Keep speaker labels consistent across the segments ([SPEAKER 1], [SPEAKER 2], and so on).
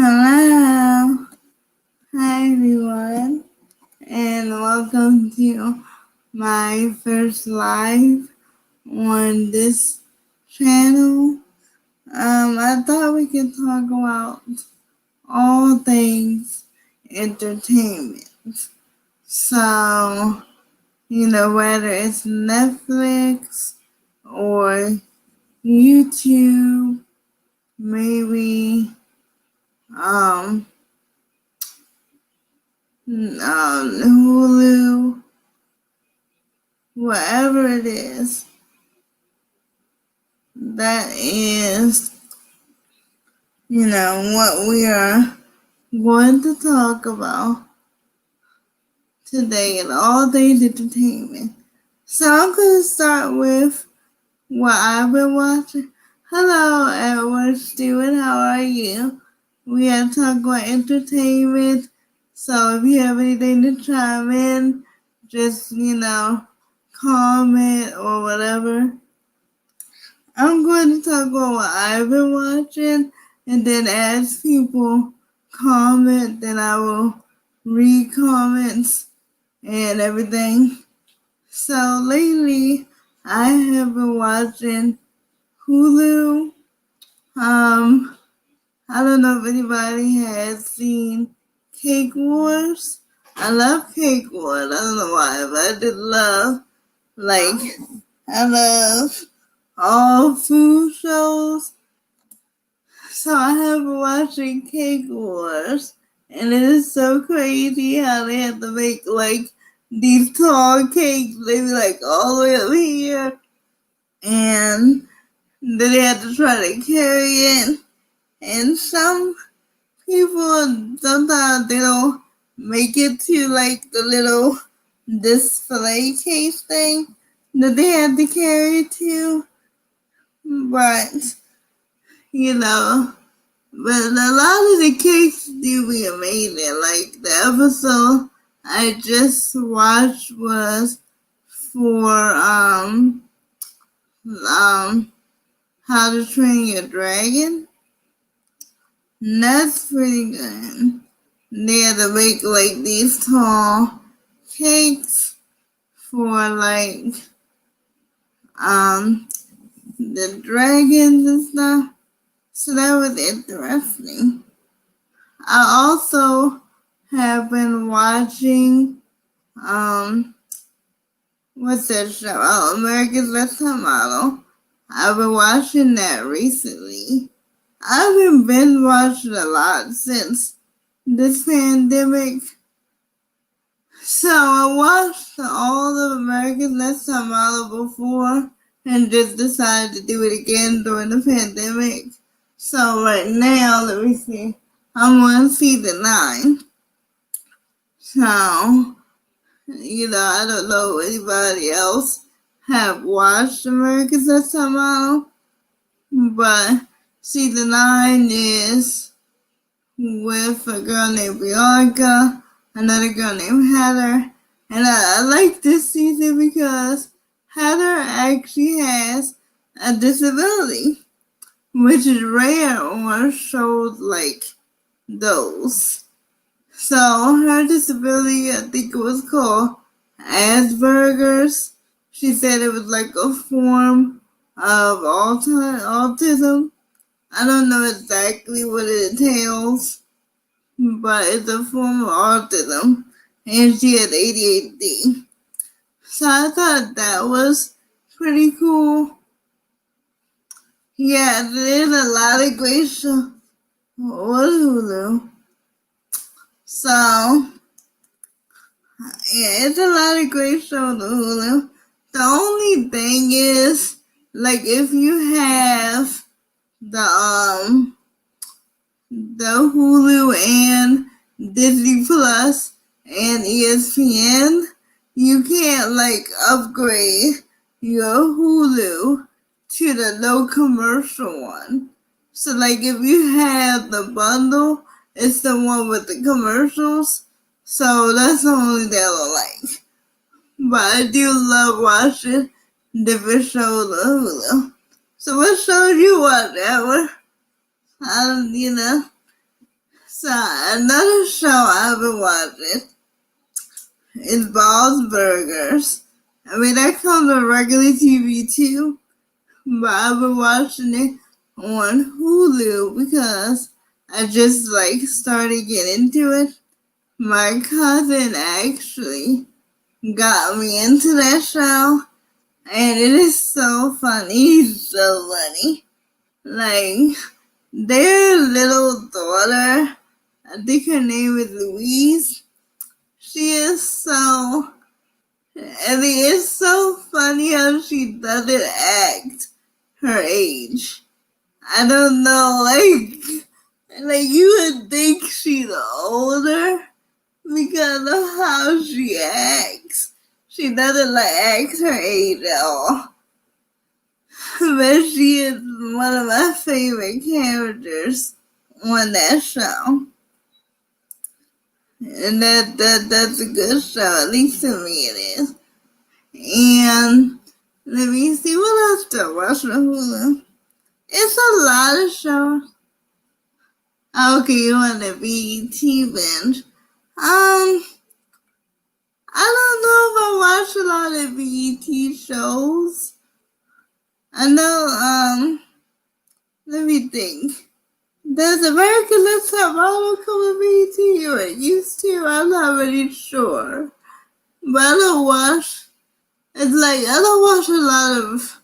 [SPEAKER 1] Hello. Hi everyone and welcome to my first live on this channel. I thought we could talk about all things entertainment. So, whether it's Netflix or YouTube, maybe Hulu, whatever it is, that is, what we are going to talk about today in all things entertainment. So I'm going to start with what I've been watching. Hello, Edward Stewart, how are you? We are talking about entertainment, so if you have anything to chime in, just, comment or whatever. I'm going to talk about what I've been watching, and then as people comment, then I will read comments and everything. So lately, I have been watching Hulu. I don't know if anybody has seen Cake Wars. I love Cake Wars. I don't know why, but I just love, I love all food shows. So I have been watching Cake Wars, and it is so crazy how they have to make these tall cakes. They be all the way up here, and then they have to try to carry it. And some people sometimes they don't make it to the little display case thing that they have to carry to, but but a lot of the cakes do be amazing. Like the episode I just watched was for How to Train Your Dragon. And that's pretty good. They had to make these tall cakes for the dragons and stuff. So that was interesting. I also have been watching, what's that show? Oh, America's Next Top Model. I've been watching that recently. I've been binge watching a lot since this pandemic. So I watched all of America's Next Top Model before and just decided to do it again during the pandemic. So right now, let me see. I'm on season 9. So, I don't know if anybody else have watched America's Next Top Model, but season 9 is with a girl named Bianca, another girl named Heather, and I like this season because Heather actually has a disability, which is rare on shows like those. So her disability, I think it was called Asperger's. She said it was like a form of autism. I don't know exactly what it entails, but it's a form of autism, and she had ADHD. So I thought that was pretty cool. Yeah, there's a lot of great shows on Hulu. So, yeah, it's a lot of great shows on Hulu. The only thing is, if you have the Hulu and Disney Plus and ESPN, you can't upgrade your Hulu to the no commercial one. So if you have the bundle, it's the one with the commercials. So that's the only thing I like. But I do love watching different shows on Hulu. So what show do you watch, Edward? So another show I've been watching is Bob's Burgers. I mean, that comes on regular TV too, but I've been watching it on Hulu because I just started getting into it. My cousin actually got me into that show, and it is so funny. It's so funny. Like, their little daughter, I think her name is Louise. She is so, I mean, it's so funny how she doesn't act her age. I don't know, like you would think she's older because of how she acts. She doesn't act her age at all. But she is one of my favorite characters on that show. And that's a good show, at least to me it is. And let me see what else to watch on Hulu. It's a lot of shows. Okay, you want the BET binge. I don't know if I watch a lot of BET shows. I know, let me think. Does American Next Top Model come with BET or it used to? I'm not really sure. But I don't watch, I don't watch a lot of,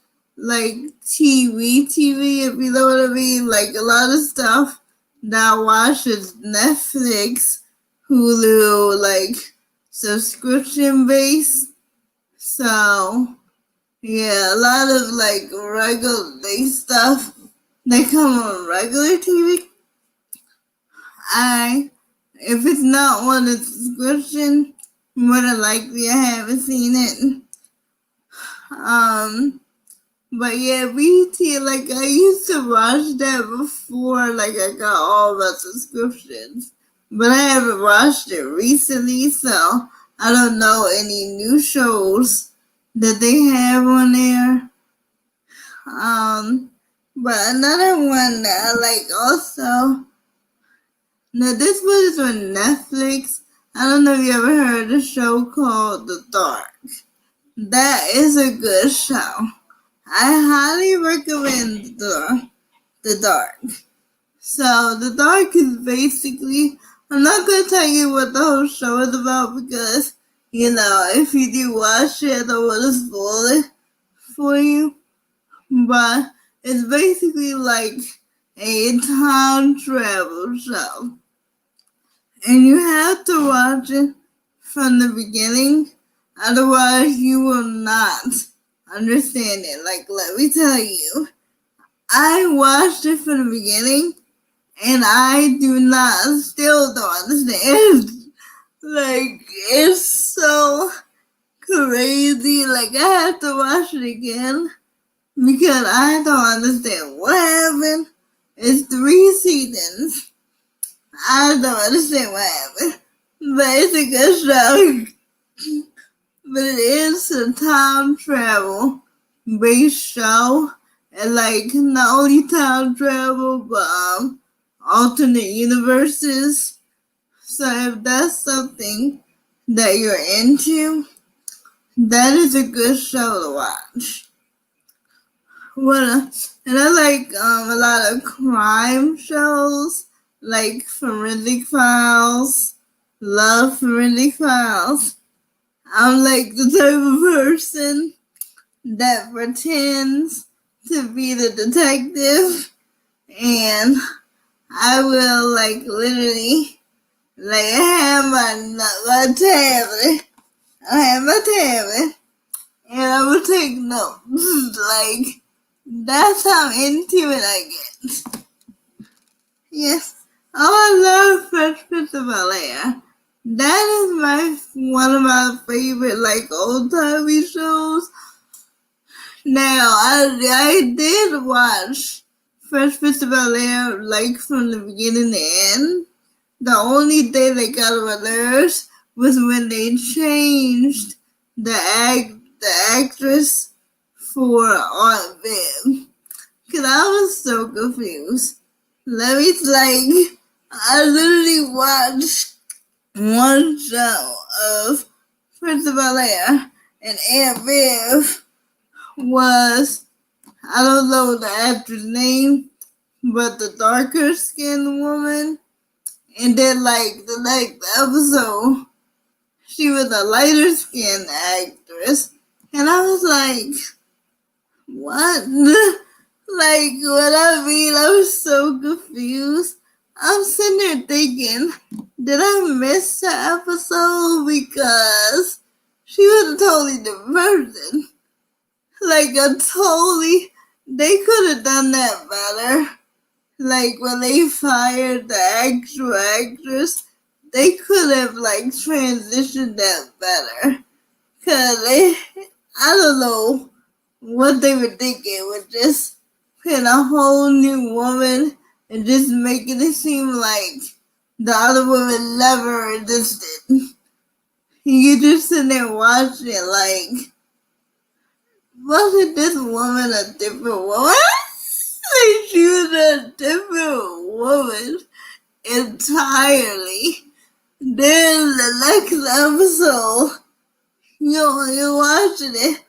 [SPEAKER 1] TV, if you know what I mean. Like, a lot of stuff that I watch is Netflix, Hulu, subscription based. So, yeah, a lot of, regular stuff that come on regular TV. If it's not on a subscription, more than likely I haven't seen it. But yeah, BT, I used to watch that before, I got all the subscriptions. But I haven't watched it recently, so I don't know any new shows that they have on there. But another one that I like also, now this one is on Netflix. I don't know if you ever heard of a show called The Dark. That is a good show. I highly recommend The Dark. So The Dark is basically, I'm not going to tell you what the whole show is about because, if you do watch it, I don't want to spoil it for you. But it's basically like a time travel show. And you have to watch it from the beginning, otherwise you will not understand it. Let me tell you, I watched it from the beginning, and I still don't understand. It's so crazy. I have to watch it again because I don't understand what happened. It's 3 seasons. I don't understand what happened, but it's a good show. But it is a time travel based show, and not only time travel, but alternate universes. So if that's something that you're into, that is a good show to watch. And I like a lot of crime shows, like Forensic Files, love Forensic Files. I'm the type of person that pretends to be the detective, and I will literally have my tablet. I have my tablet, and I will take notes. That's how into it I get. Yes. Oh, I love Fresh Prince of Bel-Air. That is one of my favorite old timey shows. Now I did watch Fresh Prince of Bel-Air from the beginning to end. The only thing that got on my nerves was when they changed the actress for Aunt Viv. Cause I was so confused. Let me I literally watched one show of Prince of Bel-Air, and Aunt Viv was, I don't know the actor's name, but the darker skinned woman. And then like the next episode, she was a lighter skinned actress. And I was like, what? Like, what I mean, I was so confused. I'm sitting there thinking, did I miss the episode? Because she was a totally different person. Like, they could have done that better. Like, when they fired the actual actress, they could have, like, transitioned that better. Because I don't know what they were thinking with just putting a whole new woman and just making it seem like the other woman never existed. You just sit there watching it like, wasn't this woman a different woman? Like, she was a different woman entirely. Then the next episode, you're watching it,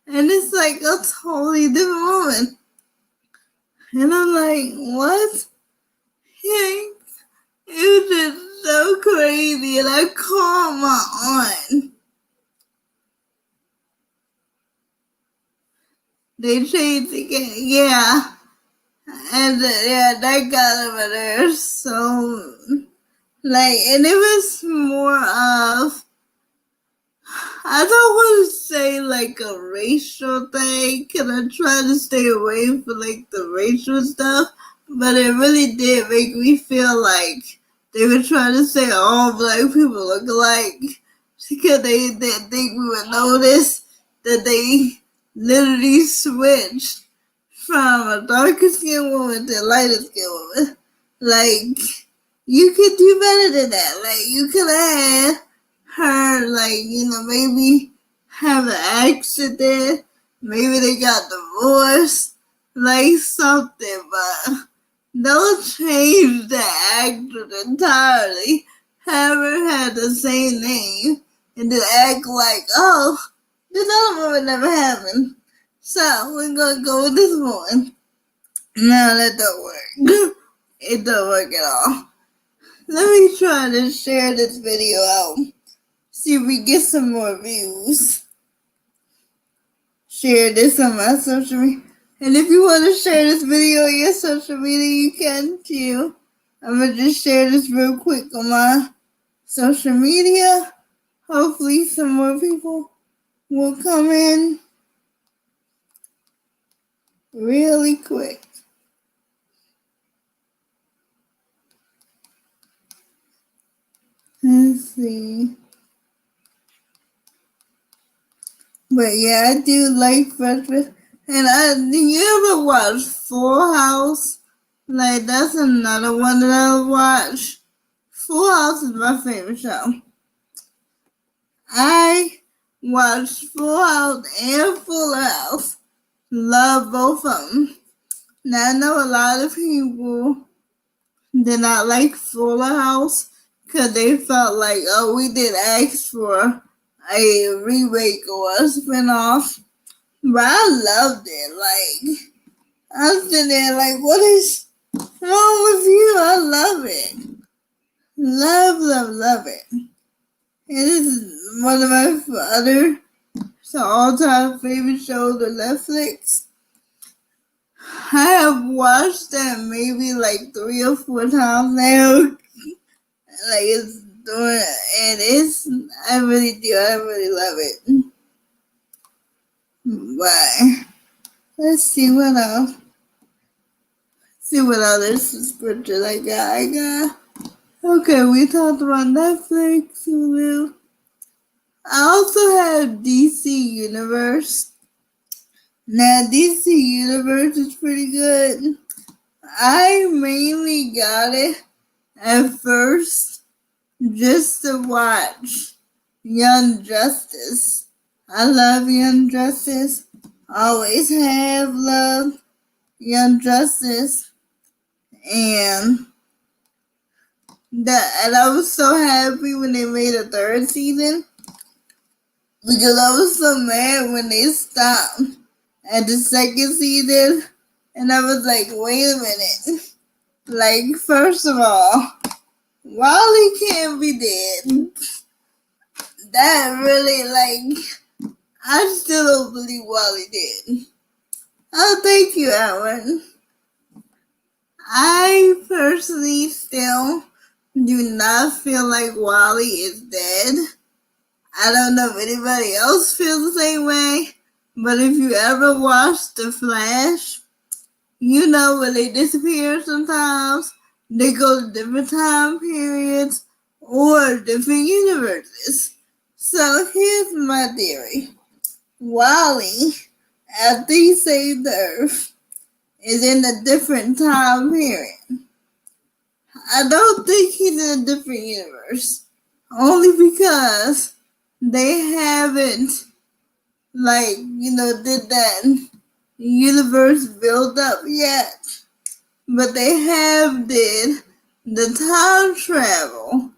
[SPEAKER 1] and it's like a totally different woman. And I'm like, what? Yeah, it was just so crazy, and I called my aunt. They changed again, yeah. And yeah, that got over there. So, like, and it was more of, I don't want to say like a racial thing, because I try to stay away from like the racial stuff, but it really did make me feel like they were trying to say all black people look alike, because they didn't think we would notice that they literally switched from a darker skinned woman to a lighter skinned woman. Like, you could do better than that. Like, you could have her, like, maybe have an accident. Maybe they got divorced. Like, something, but don't change the actress entirely. Have her have the same name and then act like, oh, this other woman never happened. So, we're gonna go with this one. No, that don't work. It don't work at all. Let me try to share this video out. See if we get some more views. Share this on my social media. And if you want to share this video on your social media, you can too. I'm going to just share this real quick on my social media. Hopefully some more people will come in really quick. Let's see. But yeah, I do like breakfast. And do you ever watch Full House? Like, that's another one that I watch. Full House is my favorite show. I watch Full House and Full House. Love both of them. Now, I know a lot of people did not like Full House because they felt like, oh, we did ask for a remake or a spinoff. But I loved it. Like, I was sitting there like, what is wrong with you? I love it. Love, love, love it. And this is one of my other all-time favorite shows on Netflix. I have watched that maybe like 3 or 4 times now. Like, it's doing, and I really do, I really love it. But let's see what else. See what other scriptures I got. Okay, we talked about Netflix, Hulu. I also have DC Universe. Now, DC Universe is pretty good. I mainly got it at first just to watch Young Justice. I love Young Justice. Always have loved Young Justice. And And I was so happy when they made a third season because I was so mad when they stopped at the second season, and I was like, wait a minute. Like, first of all, Wally can't be dead. That really, like, I still don't believe Wally did. Oh, thank you, Alan. I personally still do not feel like Wally is dead. I don't know if anybody else feels the same way, but if you ever watched The Flash, you know when they disappear sometimes, they go to different time periods or different universes. So here's my theory. Wally, after he saved the Earth, is in a different time period. I don't think he's in a different universe. Only because they haven't, like, did that universe build up yet. But they have did the time travel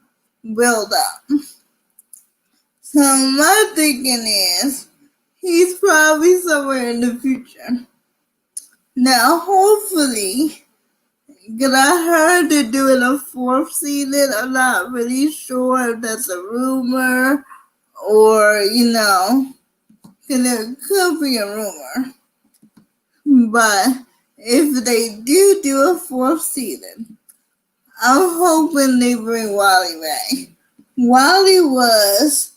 [SPEAKER 1] build up. So my thinking is he's probably somewhere in the future. Now hopefully, because I heard they're doing a fourth season. I'm not really sure if that's a rumor or, because it could be a rumor. But if they do a fourth season, I'm hoping they bring Wally back. Wally was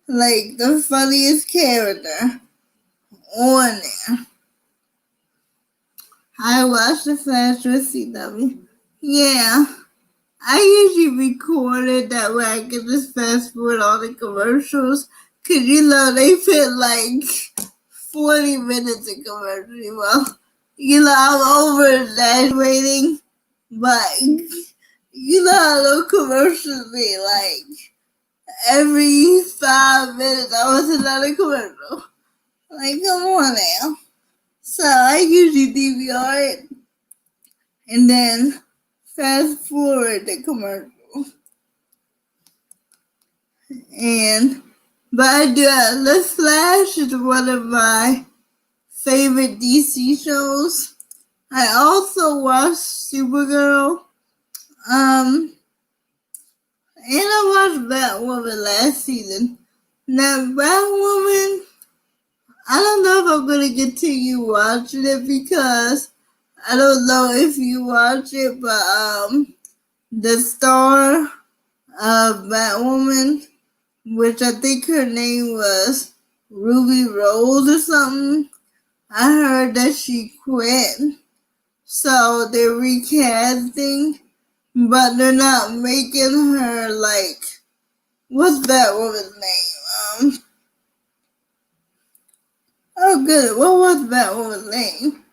[SPEAKER 1] like the funniest character on there. I watched The Flash with CW. Yeah, I usually record it that way I can just fast forward all the commercials. Cause they fit like 40 minutes of commercial. Well, I'm over exaggerating, but how those commercials be like every 5 minutes I was another commercial. Like, come on now. So I usually DVR it and then fast forward the commercial. But I do The Flash is one of my favorite DC shows. I also watched Supergirl. And I watched Batwoman last season. Now, Batwoman, I don't know if I'm going to continue watching it because I don't know if you watch it, but the star of Batwoman, which I think her name was Ruby Rose or something, I heard that she quit. So they're recasting, but they're not making her like, what's that woman's name? Oh good, what was that woman's name?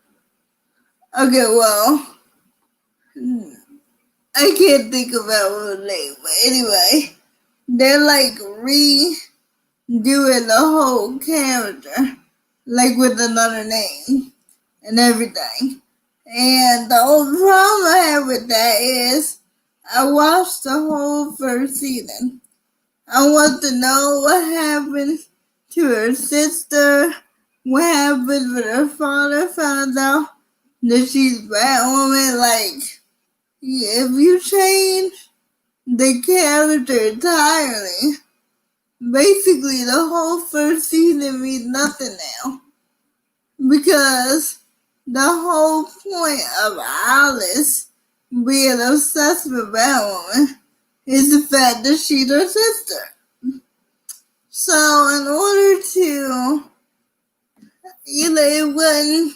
[SPEAKER 1] Okay, well, I can't think of that woman's name, but anyway, they're like redoing the whole character, like with another name and everything. And the only problem I have with that is I watched the whole first season. I want to know what happened to her sister, what happened when her father found out that she's Batwoman. Like, if you change the character entirely, basically the whole first season means nothing now. Because the whole point of Alice being obsessed with Batwoman is the fact that she's her sister. So in order to, it wouldn't,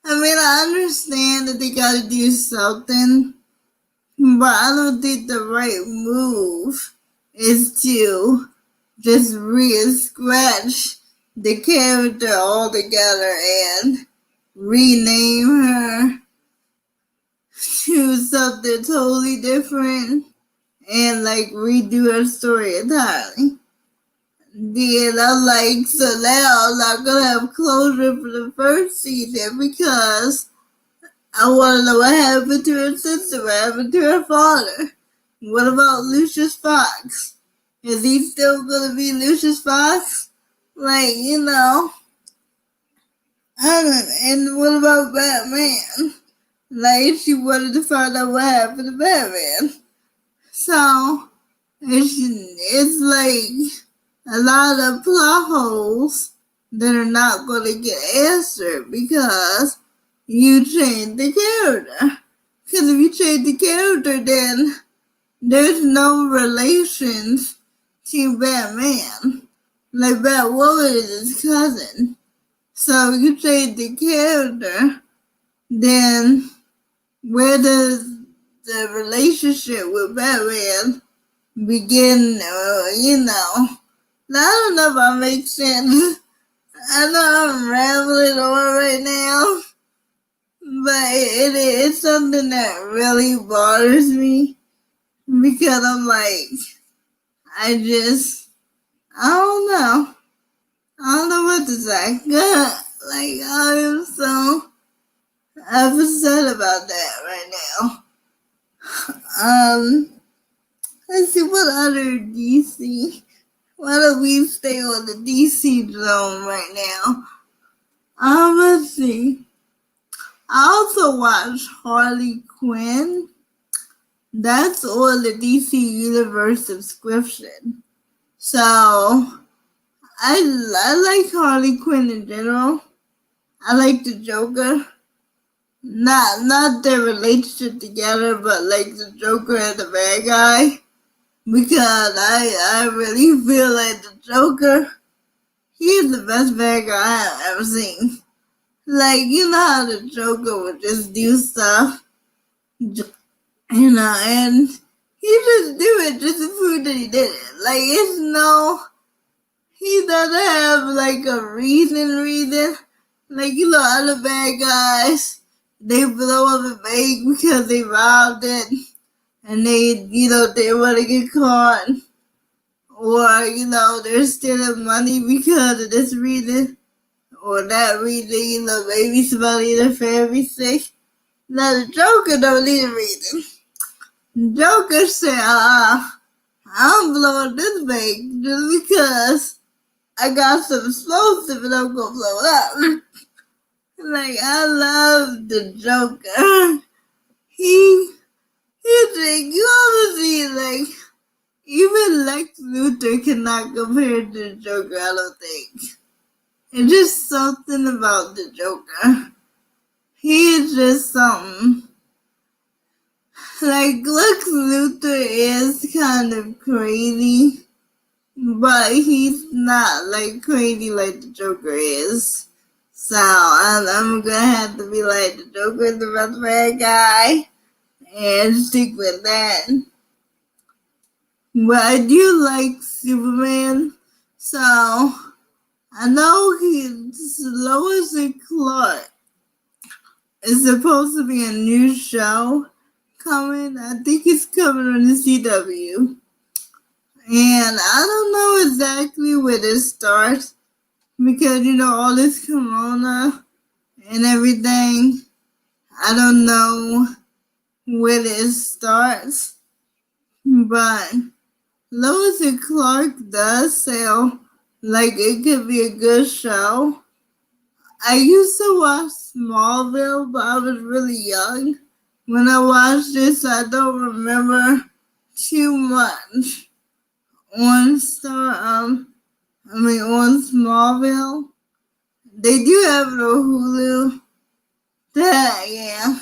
[SPEAKER 1] I understand that they gotta do something, but I don't think the right move is to just re-scratch the character altogether and rename her to something totally different and like redo her story entirely. Then I'm like, so now I'm not gonna have closure for the first season because I wanna know what happened to her sister, what happened to her father. What about Lucius Fox? Is he still gonna be Lucius Fox? Like, and what about Batman? Like, she wanted to find out what happened to Batman. So, it's like a lot of plot holes that are not going to get answered because you changed the character. Because if you change the character, then there's no relations to Batman. Like Batwoman is his cousin. So if you change the character, then where does the relationship with Batman begin? I don't know if I make sense. I know I'm rambling on right now, but it's something that really bothers me because I'm like, I don't know. I don't know what to say. Like, I am so upset about that right now. Let's see what other DC. Why don't we stay on the DC zone right now? Let's see. I also watched Harley Quinn. That's on the DC Universe subscription. So, I like Harley Quinn in general. I like the Joker. Not their relationship together, but like the Joker and the bad guy. Because I really feel like the Joker, he's the best bad guy I've ever seen. Like, you know how the Joker would just do stuff, and he just do it just to prove that he did it. Like, he doesn't have like a reason. Like, other bad guys, they blow up a bank because they robbed it, and they want to get caught. Or, they're stealing money because of this reason or that reason, maybe somebody in their family sick. Now, the Joker don't need a reason. The Joker said, I'm blowing this bank just because I got some explosive and I'm gonna blow it up. Like, I love the Joker. He's like, you obviously, like, even Lex Luthor cannot compare to the Joker, I don't think. It's just something about the Joker. He is just something. Like, Lex Luthor is kind of crazy, but he's not, like, crazy like the Joker is. So, I'm gonna have to be like, the Joker is the best bad guy, and stick with that. But I do like Superman, so I know Lois and Clark is supposed to be a new show coming. I think it's coming on the CW. And I don't know exactly where this starts because, all this corona and everything. I don't know where this starts. But Lois and Clark does sound like it could be a good show. I used to watch Smallville, but I was really young when I watched this. I don't remember too much on on Smallville. They do have it on Hulu. Yeah.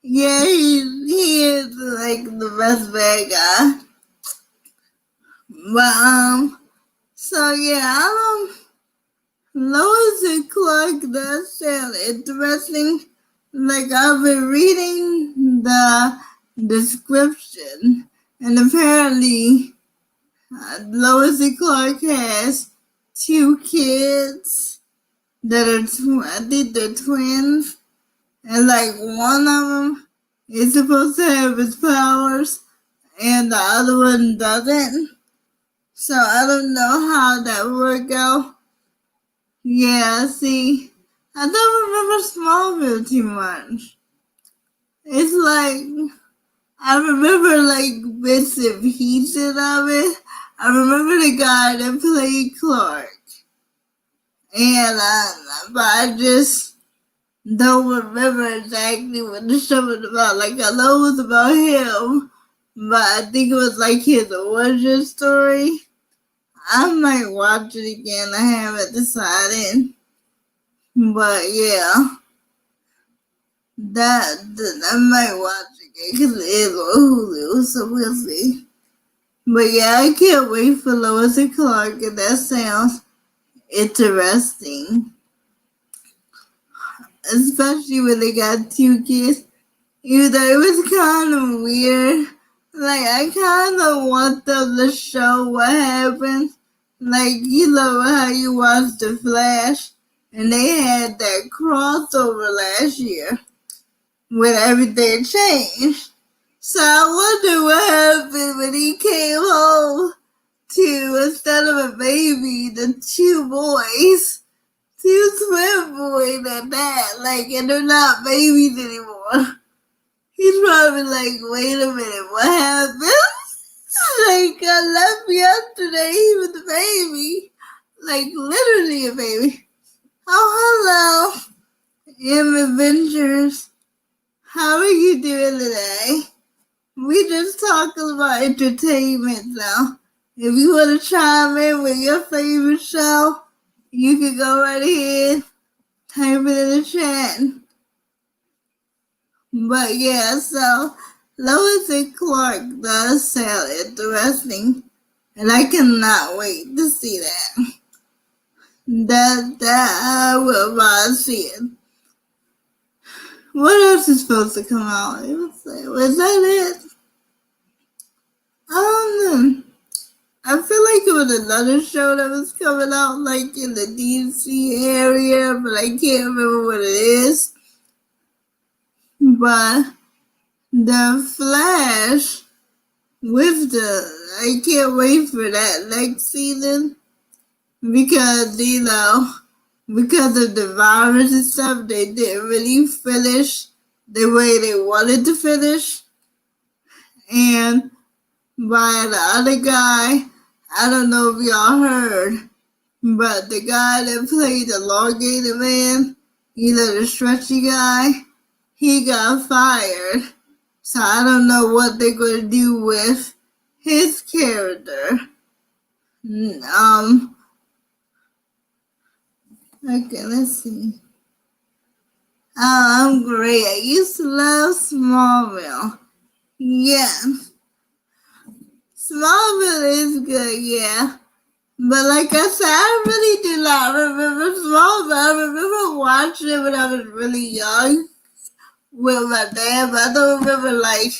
[SPEAKER 1] Yeah, he is like the best bad guy. But so yeah, Lois and Clark does sound interesting. Like, I've been reading the description, and apparently Lois and Clark has 2 kids that are, I think they're twins, and like one of them is supposed to have his powers, and the other one doesn't. So I don't know how that would work out. Yeah, see, I don't remember Smallville too much. It's like, I remember like bits and pieces of it. I remember the guy that played Clark. And but I just don't remember exactly what the show was about. Like, I know it was about him, but I think it was like his origin story. I might watch it again. I haven't decided. But yeah, I might watch it again because it is on Hulu, so we'll see. But yeah, I can't wait for Lois and Clark, and that sounds interesting. Especially when they got 2 kids. Even though it was kind of weird. Like, I kind of want them to show what happened. Like, you know how you watch The Flash, and they had that crossover last year when everything changed. So I wonder what happened when he came home to, instead of a baby, the 2 boys. 2 twin boys at that. Like, and they're not babies anymore. He's probably like, wait a minute, what happened? Like, I left yesterday, he was a baby. Like, literally a baby. Oh, hello, M Adventures. How are you doing today? We just talking about entertainment now. If you want to chime in with your favorite show, you can go right ahead, type it in the chat. But yeah, so Lois and Clark does sound interesting, and I cannot wait to see that. That I will not see it. What else is supposed to come out? Was that it? I don't know. I feel like it was another show that was coming out, like in the DC area, but I can't remember what it is. But The Flash with I can't wait for that next season because, because of the virus and stuff, they didn't really finish the way they wanted to finish. And by the other guy, I don't know if y'all heard, but the guy that played the elongated man, the stretchy guy, he got fired. So I don't know what they're going to do with his character. Okay, let's see. Oh, I'm great. I used to love Smallville. Yeah. Smallville is good, yeah. But like I said, I really do not remember Smallville. I remember watching it when I was really young with my dad, but I don't remember like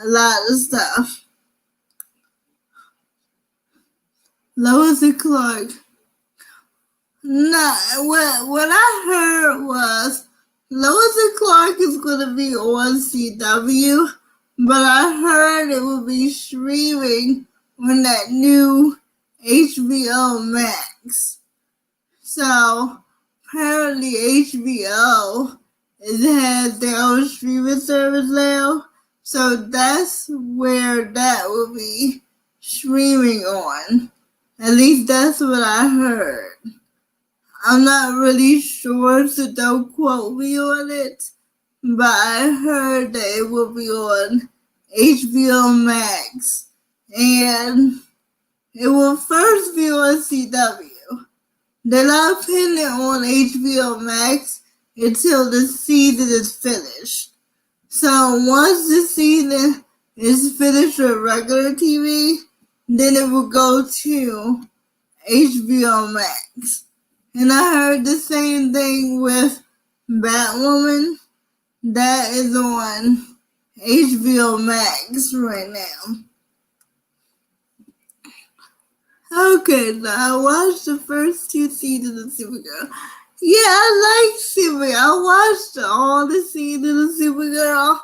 [SPEAKER 1] a lot of stuff. Lois and Clark. No, what I heard was Lois and Clark is going to be on CW, but I heard it will be streaming on that new HBO Max. So apparently HBO has their own streaming service now, so that's where that will be streaming on. At least that's what I heard. I'm not really sure, so don't quote me on it. But I heard that it will be on HBO Max. And it will first be on CW. They're not putting it on HBO Max until the season is finished. So once the season is finished with regular TV, then it will go to HBO Max. And I heard the same thing with Batwoman. That is on HBO Max right now. Okay, so I watched the first 2 seasons of Supergirl. Yeah, I like Supergirl. I watched all the seasons of Supergirl.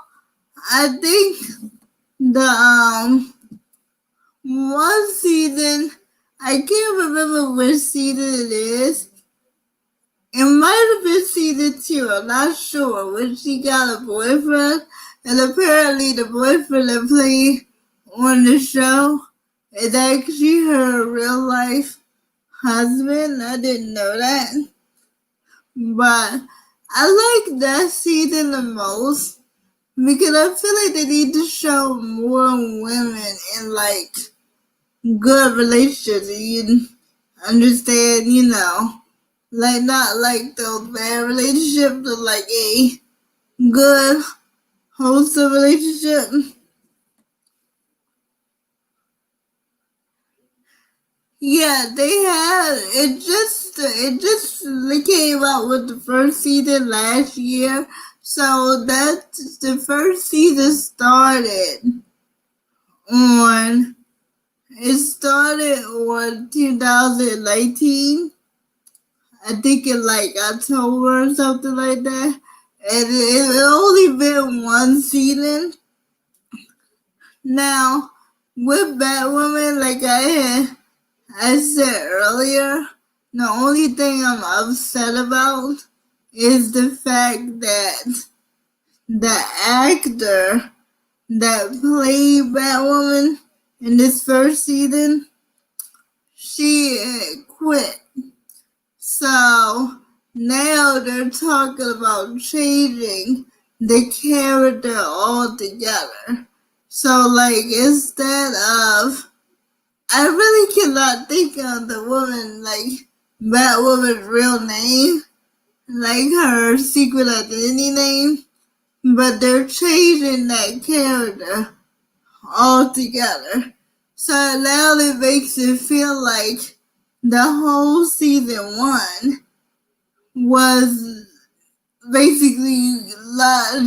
[SPEAKER 1] I think the one season, I can't remember which season it is. It might have been season 2, I'm not sure, when she got a boyfriend, and apparently the boyfriend that played on the show is actually her real life husband. I didn't know that. But I like that season the most because I feel like they need to show more women in like good relationships. You understand, like not like those bad relationships, but like a good, wholesome relationship. Yeah, they had it just came out with the first season last year. So that the first season started on it started on 2019. I think in like October or something like that. And it only been one season. Now with Batwoman, like I said earlier, the only thing I'm upset about is the fact that the actor that played Batwoman in this first season, she quit. So now they're talking about changing the character altogether. So like instead of I really cannot think of the woman, like, Batwoman's real name, like her secret identity name, but they're changing that character altogether. So now it makes it feel like the whole season 1 was basically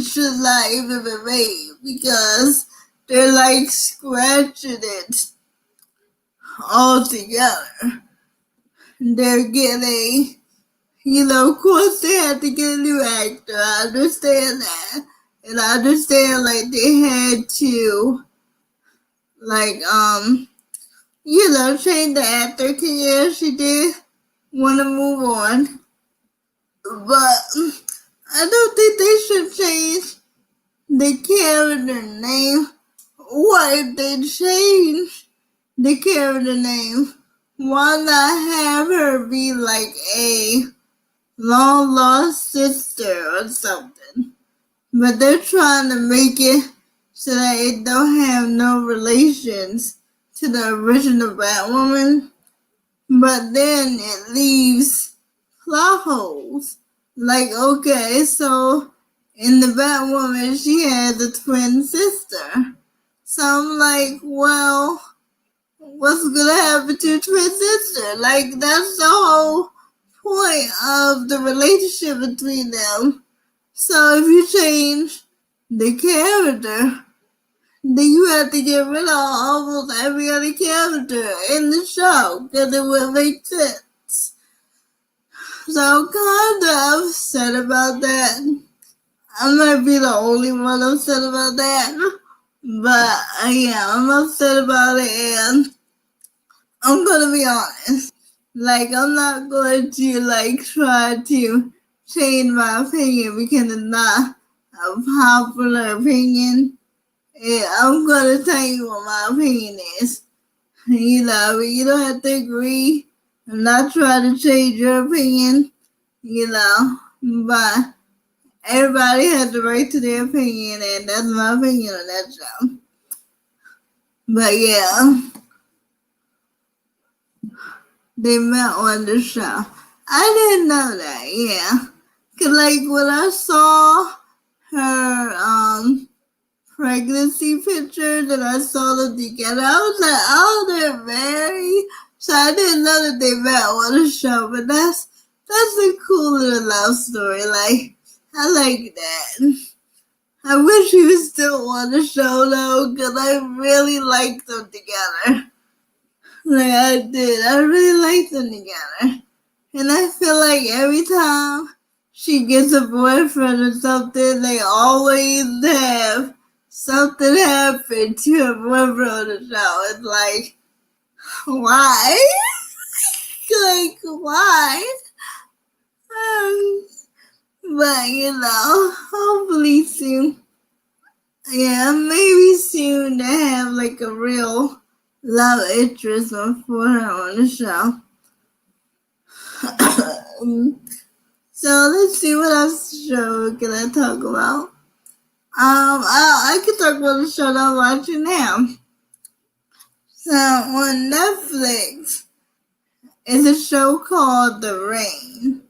[SPEAKER 1] should not even be made because they're like scratching it altogether. They're getting, of course they had to get a new actor. I understand that. And I understand, like, they had to, like, change the actor. Yeah, she did want to move on. But I don't think they should change the character name. Or if they change the character name, why not have her be like a long lost sister or something? But they're trying to make it so that it don't have no relations to the original Batwoman. But then it leaves plot holes. Like, okay, so in the Batwoman, she has a twin sister. So I'm like, well, what's gonna happen to your twin sister? Like, that's the whole point of the relationship between them. So if you change the character, then you have to get rid of almost every other character in the show because it would make sense. So I'm kind of upset about that. I might be the only one upset about that. But yeah, I'm upset about it, and I'm gonna be honest. Like, I'm not going to like try to change my opinion because it's not a popular opinion. Yeah, I'm gonna tell you what my opinion is. You don't have to agree. I'm not trying to change your opinion, but everybody has the right to their opinion, and that's my opinion on that show. But yeah, they met on the show. I didn't know that, yeah. Cause like when I saw her pregnancy pictures and I saw them together, I was like, oh, they're married. So I didn't know that they met on the show, but that's a cool little love story. Like, I like that. I wish he was still on the show though, because I really liked them together. Like I did. I really liked them together. And I feel like every time she gets a boyfriend or something, they always have something happen to her boyfriend on the show. It's like, why? Like, why? Um, but hopefully soon. Yeah, maybe soon to have like a real love interest for her on the show. So let's see what else show can I talk about. I could talk about the show that I'm watching now. So on Netflix is a show called The Rain.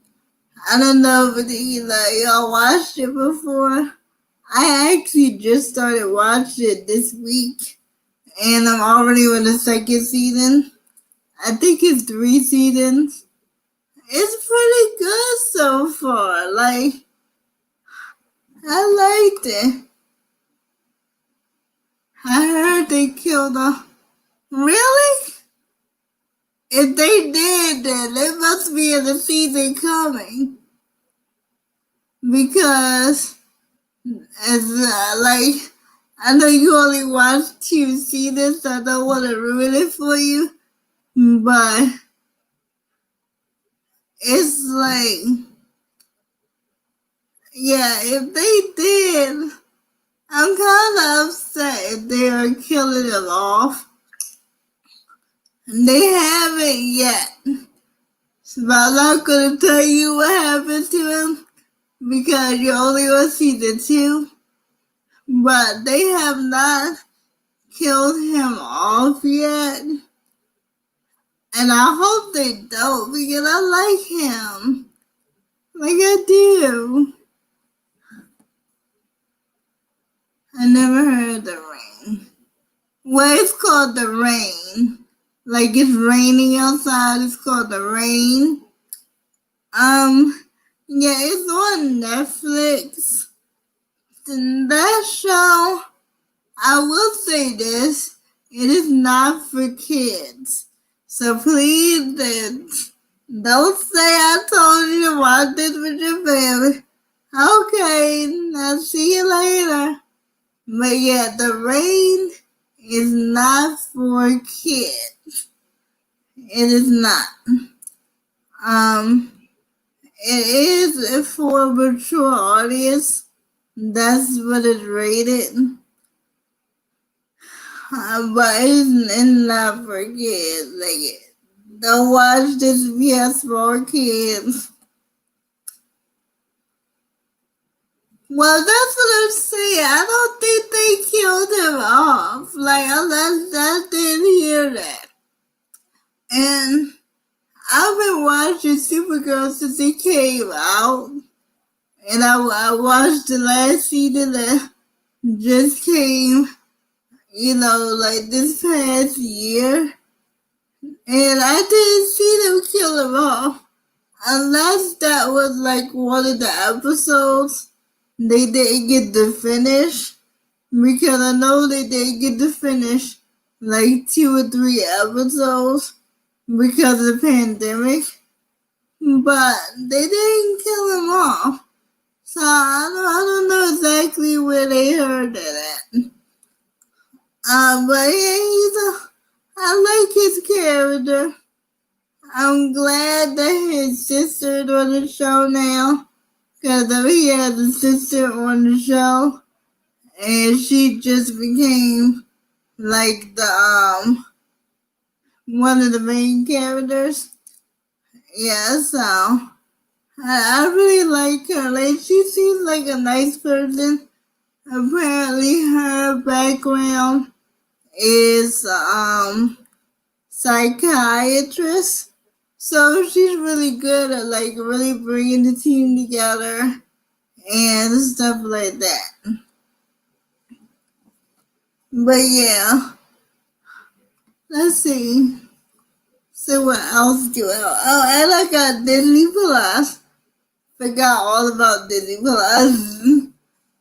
[SPEAKER 1] I don't know if y'all watched it before. I actually just started watching it this week, and I'm already on the second season. I think it's 3 seasons. It's pretty good so far. Like, I liked it. I heard they killed her. Really? If they did, then there must be a season coming. Because, it's like, I know you only watched 2 seasons, so I don't want to ruin it for you. But, it's like, yeah, if they did, I'm kind of upset if they are killing him off. They haven't yet. So I'm not going to tell you what happened to him because you're only on season 2. But they have not killed him off yet. And I hope they don't because I like him. Like I do. I never heard The Rain. Well, it's called The Rain. Like it's raining outside. It's called The Rain. Yeah, it's on Netflix. That show, I will say this, it is not for kids. So please don't say I told you to watch this with your family. Okay, I'll see you later. But yeah, The Rain is not for kids. It is not. It is for a mature audience. That's what it's rated. But it's not for kids. Like, don't watch this if you have small kids. Well, that's what I'm saying. I don't think they killed him off. Like, I didn't hear that. And I've been watching Supergirl since it came out. And I watched the last season that just came, like this past year. And I didn't see them kill him off. Unless that was like one of the episodes they didn't get to finish. Because I know they didn't get to finish like 2 or 3 episodes because of the pandemic. But they didn't kill him off. So I don't know exactly where they heard that at. But yeah, I like his character. I'm glad that his sister's on the show now. Because he has a sister on the show. And she just became like the one of the main characters. Yeah, so I really like her. Like she seems like a nice person. Apparently her background is psychiatrist. So she's really good at like really bringing the team together and stuff like that. But yeah, let's see. So what else do I? Oh, and I got Disney Plus. Forgot all about Disney Plus.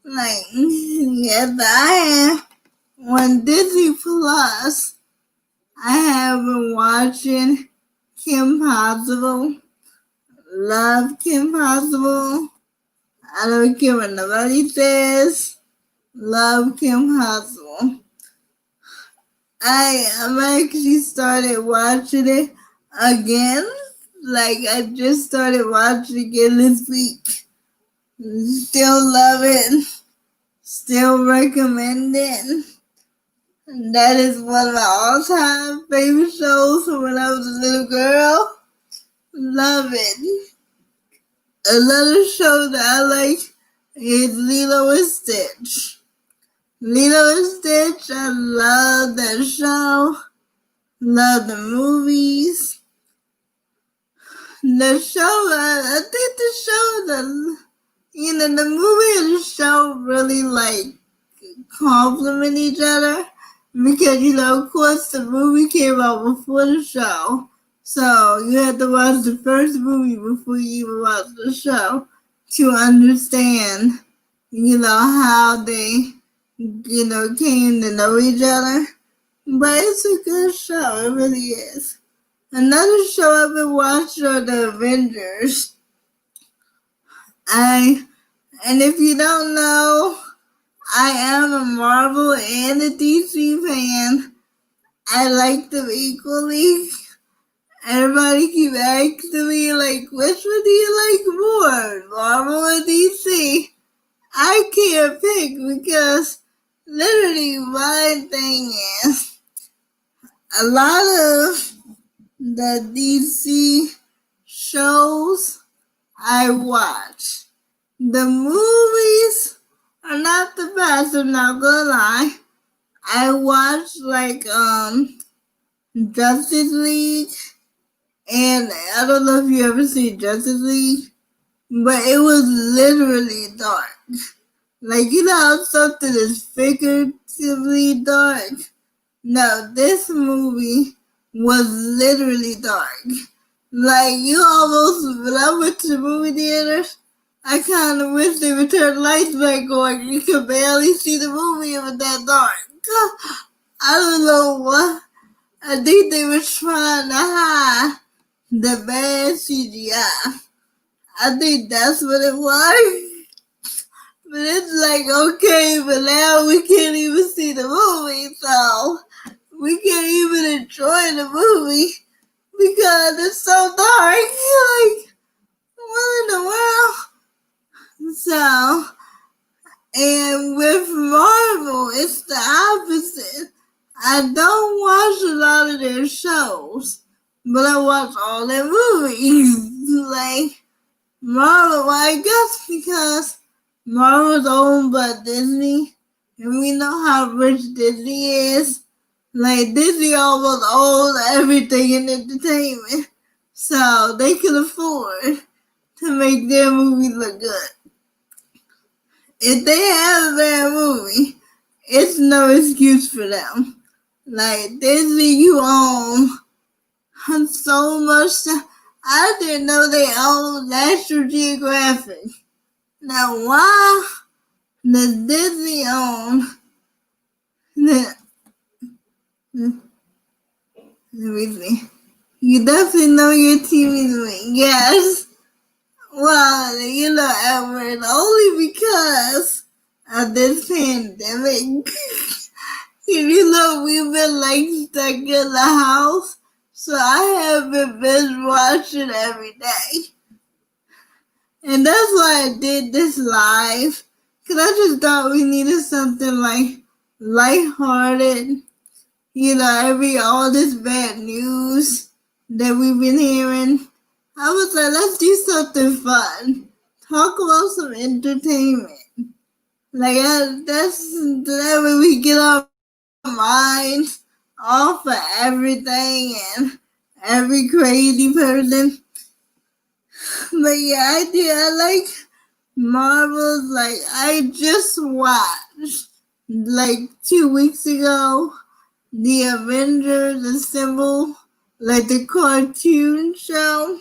[SPEAKER 1] Like, yes, I have. On Disney Plus, I have been watching Kim Possible. Love Kim Possible. I don't care what nobody says. Love Kim Possible. I'm actually started watching it again Like, I just started watching it this week. Still love it. Still recommend it. And that is one of my all-time favorite shows from when I was a little girl. Love it. Another show that I like is Lilo and Stitch. Lilo and Stitch, I love that show. Love the movies. The show, I think the show, the movie and the show really complement each other because, of course, the movie came out before the show. So you have to watch the first movie before you even watch the show to understand, how they, came to know each other. But it's a good show, it really is. Another show I've been watching are the Avengers. And if you don't know, I am a Marvel and a DC fan. I like them equally. Everybody keep asking me, which one do you like more, Marvel or DC? I can't pick because literally my thing is a lot of the DC shows I watch. The movies are not the best, I'm not gonna lie. I watched Justice League, and I don't know if you ever seen Justice League, but it was literally dark. How something is figuratively dark? No, this movie was literally dark. When I went to the movie theaters, I kind of wish they would turn the lights back on. You could barely see the movie. It was that dark. I don't know what. I think they were trying to hide the bad CGI. I think that's what it was. But it's okay, but now we can't even see the movie, so we can't even enjoy the movie because it's so dark. What in the world? So, and with Marvel, it's the opposite. I don't watch a lot of their shows, but I watch all their movies. Marvel, I guess because Marvel's owned by Disney, and we know how rich Disney is. Disney almost owns everything in entertainment, so they can afford to make their movies look good. If they have a bad movie, it's no excuse for them. Disney, you own so much. I didn't know they own National Geographic. Now, why does Disney own the? Let me see. You definitely know your TV doing. Yes. Well, Edward, only because of this pandemic. We've been stuck in the house, so I haven't been watching every day. And that's why I did this live, because I just thought we needed something lighthearted. All this bad news that we've been hearing. I was like, let's do something fun. Talk about some entertainment. That's that way we get our minds off of everything and every crazy person. But yeah, I like Marvel's. I just watched 2 weeks ago the Avengers Assemble, the cartoon show.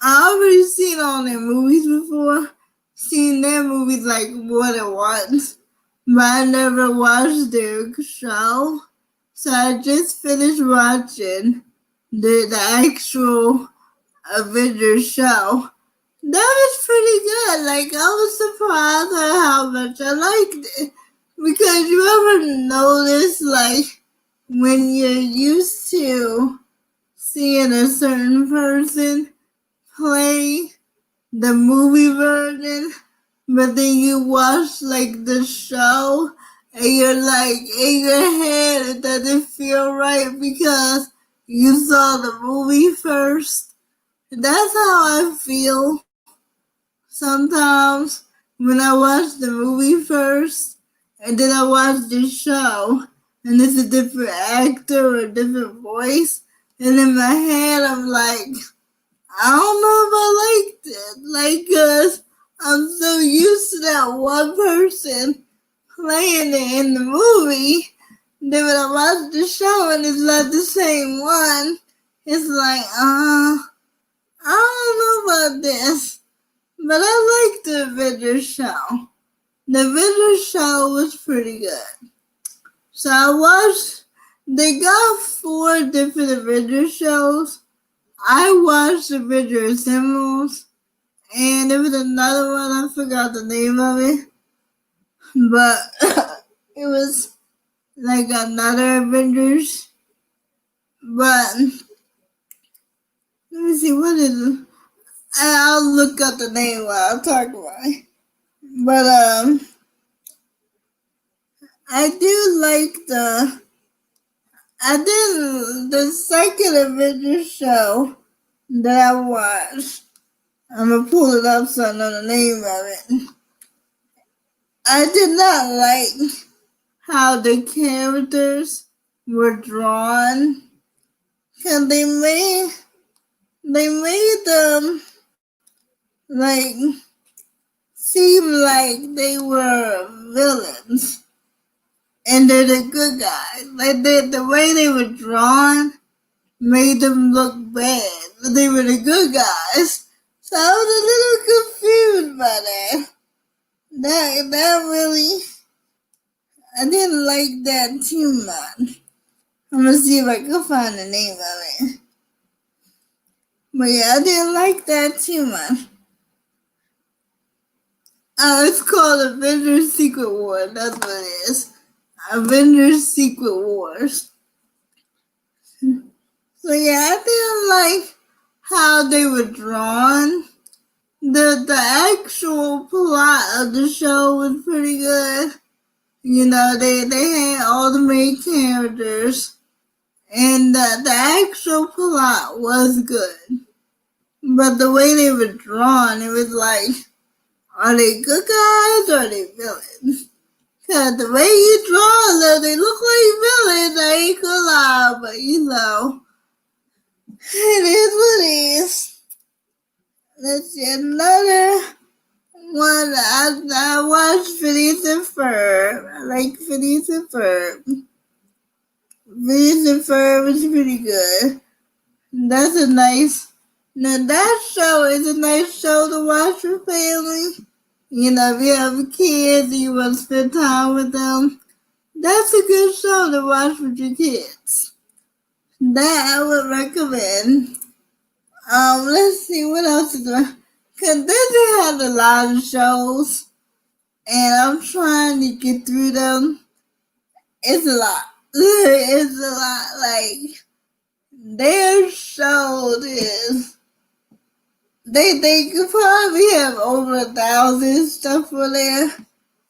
[SPEAKER 1] I already seen all their movies before. Seen their movies more than once. But I never watched their show. So I just finished watching the actual Avengers show. That was pretty good. I was surprised at how much I liked it. Because you ever notice when you're used to seeing a certain person play the movie version, but then you watch like the show and you're like in your head it doesn't feel right because you saw the movie first. That's how I feel sometimes when I watch the movie first and then I watch the show and it's a different actor or a different voice. And in my head, I'm like, I don't know if I liked it. Like, cause I'm so used to that one person playing it in the movie. Then when I watch the show and it's not the same one, it's like, I don't know about this. But I liked the Avengers show. The Avengers show was pretty good. So I watched, they got 4 different Avengers shows. I watched Avengers Assembles, and there was another one, I forgot the name of it, but it was like another Avengers, but let me see, what is it? I'll look up the name while I talk about it. But, I do like the second Avengers show that I watched. I'm gonna pull it up so I know the name of it. I did not like how the characters were drawn, cause they made them like seem like they were villains and they're the good guys. Like the way they were drawn made them look bad, but they were the good guys. So I was a little confused by that. That really, I didn't like that too much. I'm gonna see if I can find the name of it. But yeah, I didn't like that too much. It's called Avengers Secret Wars. That's what it is. Avengers Secret Wars. So yeah, I didn't like how they were drawn. The actual plot of the show was pretty good. You know, they had all the main characters, and the actual plot was good. But the way they were drawn, it was like, are they good guys or are they villains? Cause the way you draw them, they look like villains. I ain't gonna lie, but you know, it is what it is. Let's see another one. I watched Phineas and Ferb. I like Phineas and Ferb. Phineas and Ferb is pretty good. That's a nice. Now that show is a nice show to watch for family. You know, if you have kids and you want to spend time with them, that's a good show to watch with your kids. That I would recommend. Let's see what else is there. Cause Disney has a lot of shows, and I'm trying to get through them. It's a lot. It's a lot. Like their show is. They could probably have over 1,000 stuff for there.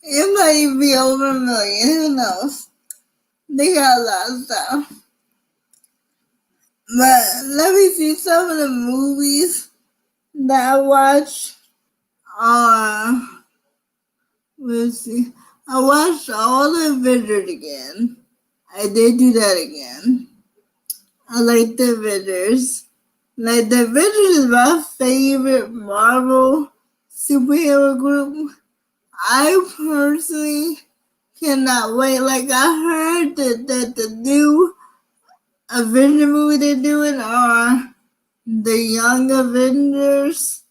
[SPEAKER 1] It might even be over 1,000,000. Who knows? They got a lot of stuff. But let me see some of the movies that I watched. Let's see. I watched all the Avengers again. I did do that again. I like the Avengers. Like the Avengers is my favorite Marvel superhero group. I personally cannot wait. Like I heard that the new Avenger movie they're doing are the Young Avengers.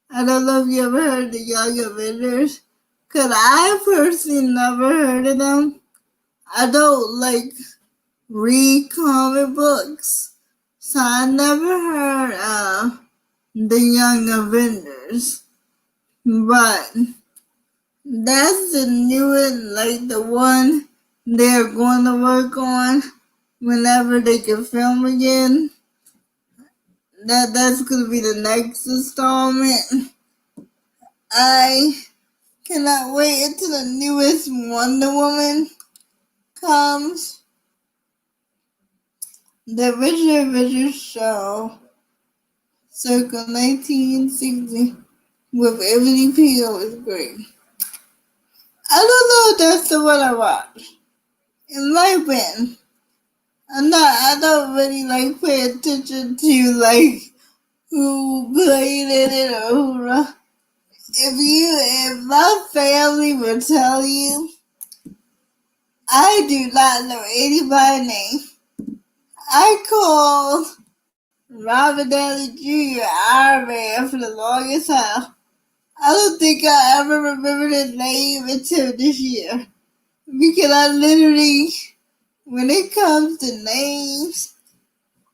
[SPEAKER 1] I don't know if you ever heard the Young Avengers. Cause I personally never heard of them. I don't like read comic books. So I never heard of the Young Avengers. But that's the new one, like the one they're going to work on whenever they can film again. that's gonna be the next installment. I cannot wait until the newest Wonder Woman comes. The Richard show, circa 1960, with Ebony Peel is great. I don't know if that's the one I watched. It might have been. I don't really like pay attention to like who played in it or who. If my family would tell you, I do not know anybody's name. I called Robert Downey Jr. Iron Man for the longest time. I don't think I ever remembered his name until this year. Because I literally, when it comes to names,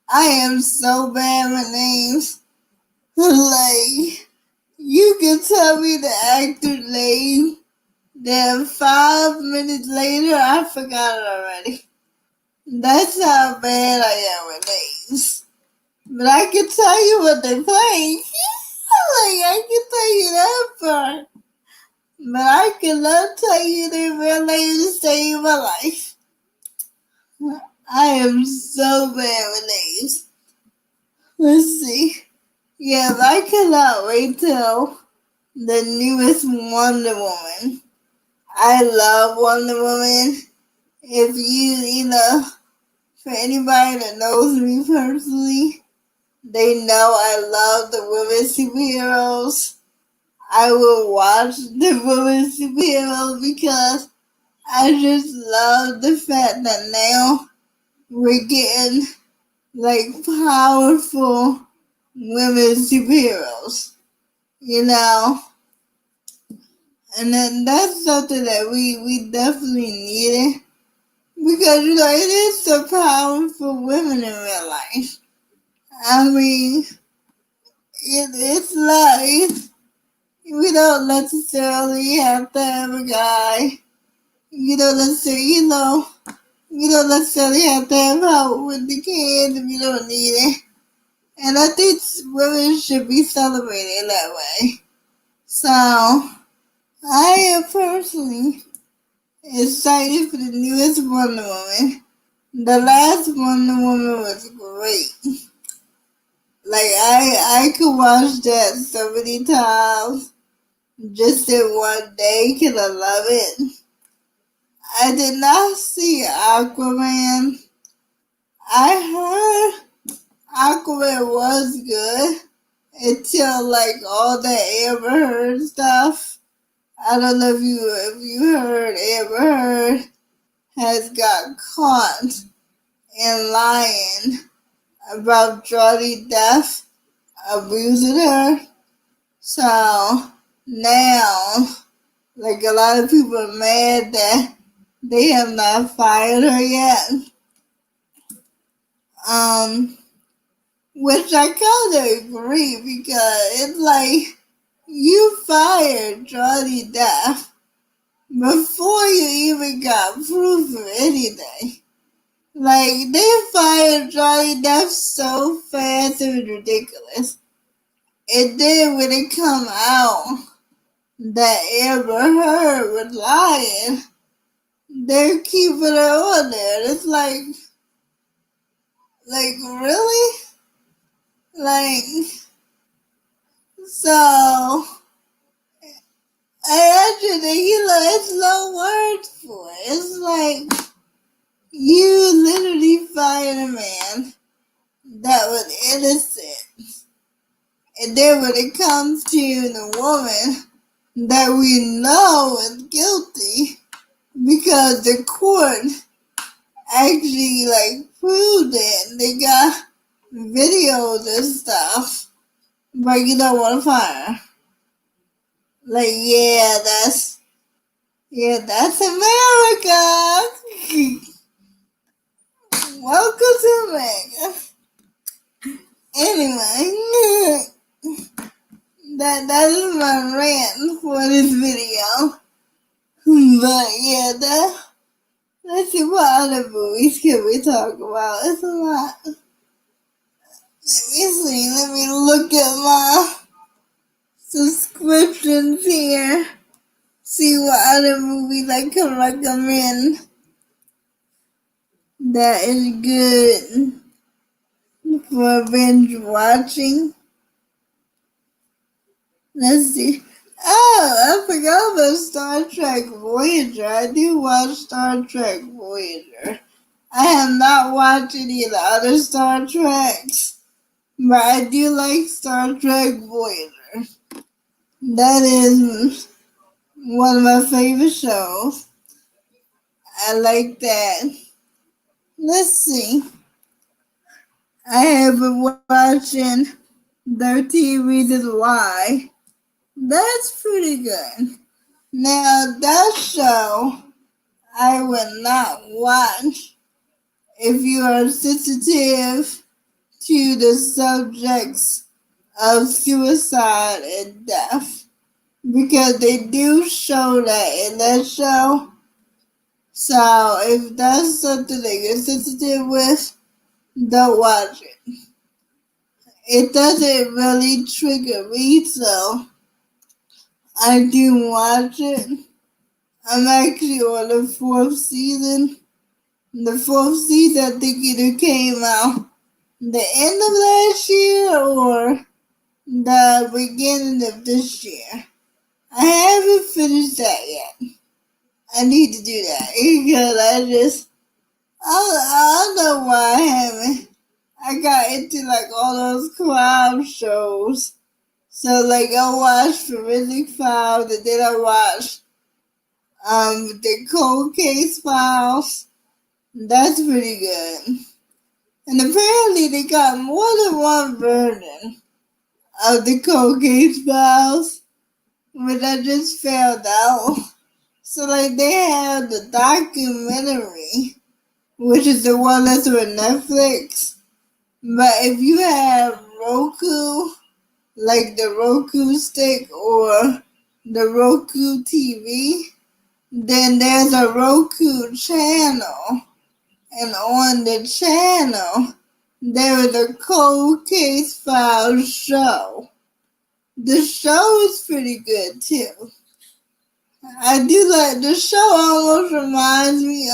[SPEAKER 1] I am so bad with names. Like, you can tell me the actor's name, then 5 minutes later, I forgot it already. That's how bad I am with names. But I can tell you what they play. Like, I can tell you that part. But I cannot tell you their real name to save my life. I am so bad with names. Let's see. Yeah, I cannot wait till the newest Wonder Woman. I love Wonder Woman. If for anybody that knows me personally, they know I love the women superheroes. I will watch the women superheroes because I just love the fact that now we're getting like powerful women superheroes, and then that's something that we definitely needed because it is so powerful women in real life. I mean, it's life. We don't necessarily have to have a guy. You don't necessarily have to have help with the kids if you don't need it. And I think women should be celebrated that way. So, I am personally excited for the newest Wonder Woman. The last Wonder Woman was great. Like, I could watch that so many times just in one day because I love it. I did not see Aquaman. I heard Aquaman was good until like all the Amber Heard stuff. I don't know if you heard Amber Heard has got caught in lying about Johnny Depp abusing her. So now, like a lot of people are mad that they have not fired her yet. Which I kind of agree because it's like you fired Johnny Depp before you even got proof of anything. Like, they fired Johnny Depp so fast it was ridiculous. And then when it come out that Amber Heard was lying, they're keeping her on there. It's like really? Like, so, I actually, it's no words for it. It's like, you literally fired a man that was innocent. And then when it comes to the woman that we know is guilty, because the court actually, proved it. They got videos and stuff. But you don't want to fire. Like, that's America. Welcome to America. Anyway, that is my rant for this video. But let's see what other movies can we talk about. It's a lot. Let see. Let me look at my subscriptions here. See what other movies I can recommend that is good for binge watching. Let's see. Oh, I forgot about Star Trek Voyager. I do watch Star Trek Voyager. I have not watched any of the other Star Treks, but I do like Star Trek Voyager. That is one of my favorite shows. I like that. Let's see. I have been watching 13 Reasons Why. That's pretty good. Now, that show I would not watch if you are sensitive to the subjects of suicide and death, because they do show that in that show. So if that's something that you're sensitive with, don't watch it. It doesn't really trigger me, so I do watch it. I'm actually on the fourth season. The fourth season, I think either came out the end of last year or the beginning of this year. I haven't finished that yet. I need to do that because I don't know why I haven't. I got into like all those crime shows. So like I watched Forensic Files and then I watched the Cold Case Files. That's pretty good. And apparently they got more than one version of the Cold Case Files, which I just found out. So like they have the documentary, which is the one that's on Netflix. But if you have Roku, like the Roku stick or the Roku TV, then there's a Roku channel. And on the channel, there is a Cold Case Files show. The show is pretty good too. I do like the show. Almost reminds me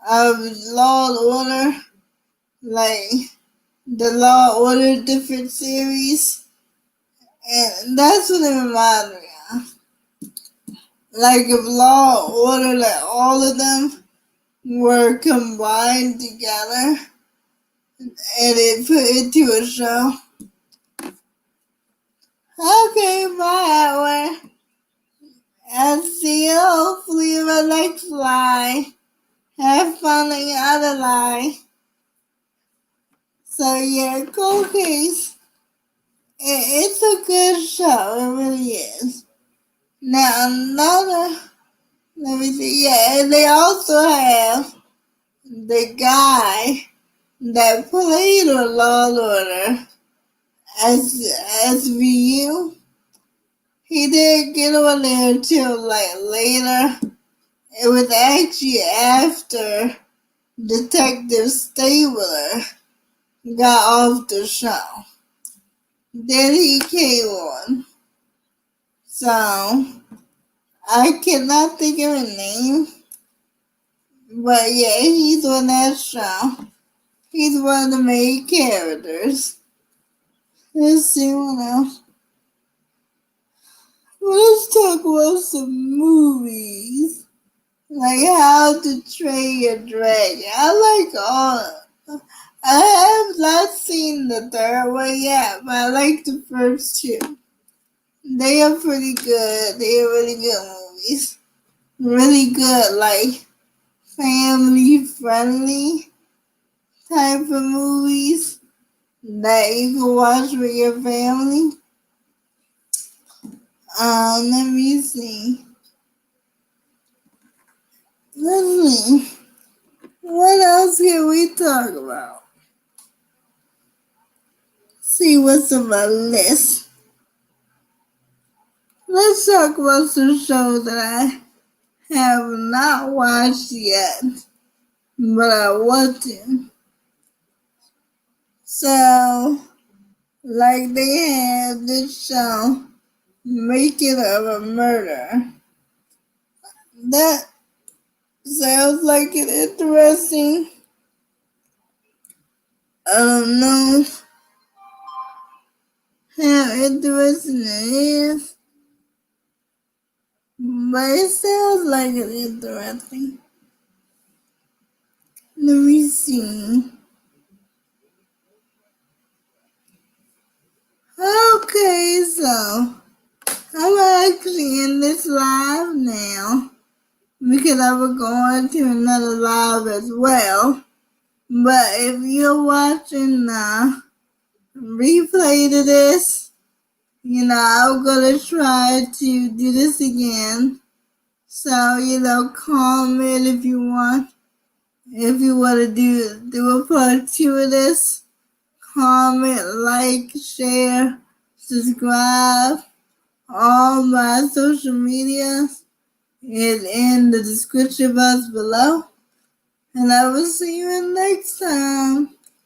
[SPEAKER 1] of Law and Order, like the Law and Order different series, and that's what it reminds me of. Like if Law and Order, like all of them were combined together and it put into a show. Okay, bye, Edwin. I'll see you hopefully in my next live. Have fun in your other live. So yeah, Cold Case. It's a good show. It really is. Now let me see. Yeah, and they also have the guy that played on Law and Order as SVU. He didn't get on there until like later. It was actually after Detective Stabler got off the show. Then he came on. So I cannot think of a name. But yeah, he's on that show. He's one of the main characters. Let's see what else. Let's talk about some movies. Like How to Train Your Dragon. I like all. I have not seen the third one yet, but I like the first two. They are pretty good. They are really good movies. Really good, like family friendly type of movies that you can watch with your family. Let me see. Let's see. What else can we talk about? See what's on my list. Let's talk about some shows that I have not watched yet, but I want to. So, like they have this show, Making of a Murder. That sounds like an interesting. I don't know how interesting it is, but it sounds like it's interesting. Let me see. Okay, so I'm actually in this live now because I was going to another live as well. But if you're watching the replay to this, I'm gonna try to do this again. So, comment if you want. If you want to do a part 2 of this, comment, like, share, subscribe. All my social media is in the description box below. And I will see you next time.